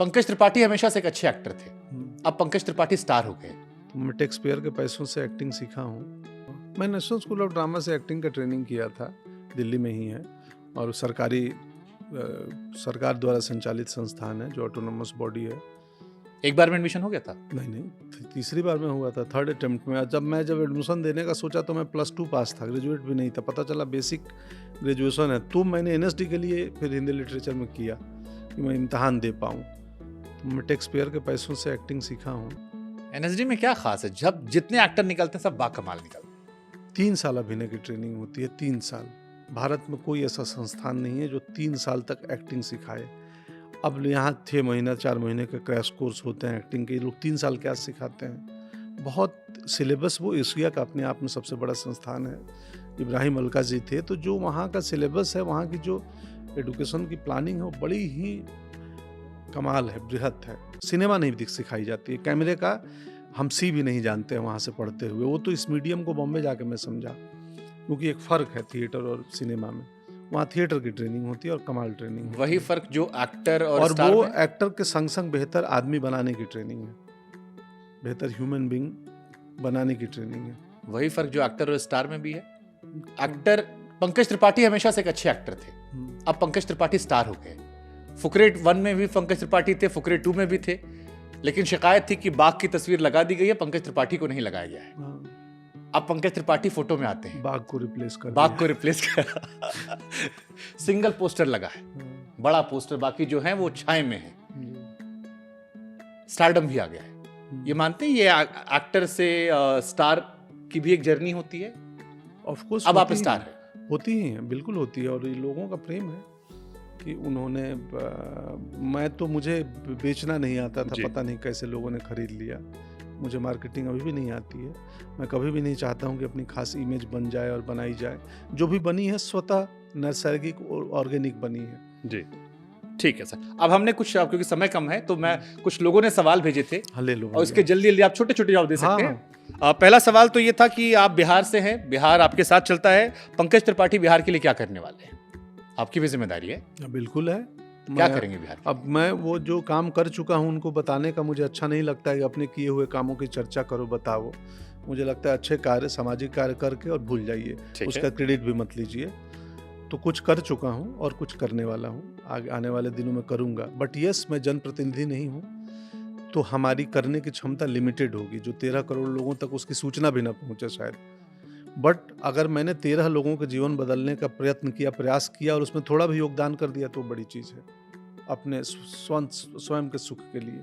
पंकज त्रिपाठी हमेशा से एक अच्छे एक्टर थे। अब पंकज त्रिपाठी स्टार हो गए। तो मैं टेक्सपेयर के पैसों से एक्टिंग सीखा हूँ। मैं नेशनल स्कूल ऑफ ड्रामा से एक्टिंग का ट्रेनिंग किया था, दिल्ली में ही है, और सरकार द्वारा संचालित संस्थान है जो ऑटोनोमस बॉडी है। एक बार में एडमिशन हो गया था? नहीं, तीसरी बार में हुआ था, थर्ड अटेम्प्ट में। जब एडमिशन देने का सोचा तो मैं +2 पास था, ग्रेजुएट भी नहीं था। पता चला बेसिक ग्रेजुएशन है, तो मैंने NSD के लिए फिर हिंदी लिटरेचर में किया कि मैं इम्तहान दे पाऊँ। तो मैं टेक्सपेयर के पैसों से एक्टिंग सीखा हूँ। NSD में क्या खास है? जब जितने एक्टर निकलते हैं सब बाकमाल निकलते हैं। 3 साल अभिनय की ट्रेनिंग होती है, 3 साल। भारत में कोई ऐसा संस्थान नहीं है जो 3 साल तक एक्टिंग सिखाए। अब यहाँ 6 महीना 4 महीने के क्रैश कोर्स होते हैं एक्टिंग के, लोग 3 साल क्या सिखाते हैं। बहुत सिलेबस, वो एशिया का अपने आप में सबसे बड़ा संस्थान है। इब्राहिम अलका जी थे, तो जो वहाँ का सिलेबस है, वहाँ की जो एडुकेशन की प्लानिंग है, वो बड़ी ही कमाल है, बृहत है। सिनेमा नहीं सिखाई जाती है, कैमरे का हम सी भी नहीं जानते हैं वहाँ से पढ़ते हुए। वो तो इस मीडियम को बॉम्बे जाके मैं समझा, क्योंकि एक फ़र्क है थिएटर और सिनेमा में। वहाँ थिएटर की ट्रेनिंग होती है और कमाल ट्रेनिंग होती वही फर्क जो एक्टर और और वो एक्टर के संग संग बेहतर आदमी बनाने की ट्रेनिंग है, बेहतर ह्यूमन बीइंग बनाने की ट्रेनिंग है। वही फर्क जो एक्टर और स्टार में भी है। एक्टर पंकज त्रिपाठी हमेशा से एक अच्छे एक्टर थे। अब पंकज त्रिपाठी स्टार हो गए। फुकरे 1 में भी पंकज त्रिपाठी थे, फुकरे 2 में भी थे, लेकिन शिकायत थी कि बाघ की तस्वीर लगा दी गई है, पंकज त्रिपाठी को नहीं लगाया गया है। अब पंकज त्रिपाठी फोटो में आते हैं, बाघ को रिप्लेस कर सिंगल पोस्टर लगा है, बड़ा पोस्टर, बाकी जो है वो छाए में है। स्टारडम भी आ गया है। ये मानते हैं ये एक्टर से स्टार की भी एक जर्नी होती है? Of course. अब आप स्टार हैं। होती ही है, बिल्कुल होती है, और ये लोगों का प्रेम है कि उन्होंने मुझे बेचना नहीं आता था, पता नहीं कैसे लोगों ने खरीद लिया। मुझे मार्केटिंग अभी भी नहीं आती है। मैं कभी भी नहीं चाहता हूँ कि अपनी खास इमेज बन जाए और बनाई जाए। जो भी बनी है स्वतः नैसर्गिक और ऑर्गेनिक बनी है। जी, ठीक है सर। अब हमने कुछ, क्योंकि समय कम है, तो मैं कुछ लोगों ने सवाल भेजे थे, ले लो, और इसके जल्दी आप छोटे छोटे जवाब दे सकते हैं। हाँ। पहला सवाल तो ये था कि आप बिहार से हैं, बिहार आपके साथ चलता है। पंकज त्रिपाठी बिहार के लिए क्या करने वाले हैं? आपकी भी जिम्मेदारी है। बिल्कुल है। क्या करेंगे बिहार? अब मैं वो जो काम कर चुका हूँ उनको बताने का मुझे अच्छा नहीं लगता है कि अपने किए हुए कामों की चर्चा करो, बताओ। मुझे लगता है अच्छे कार्य, सामाजिक कार्य करके और भूल जाइए, उसका क्रेडिट भी मत लीजिए। तो कुछ कर चुका हूँ और कुछ करने वाला हूँ, आगे आने वाले दिनों में करूँगा। बट यस, मैं जनप्रतिनिधि नहीं हूँ, तो हमारी करने की क्षमता लिमिटेड होगी। जो 13 करोड़ लोगों तक उसकी सूचना भी ना पहुँचे शायद। बट अगर मैंने 13 लोगों के जीवन बदलने का प्रयत्न किया, प्रयास किया, और उसमें थोड़ा भी योगदान कर दिया, तो बड़ी चीज़ है अपने स्वयं के सुख के लिए।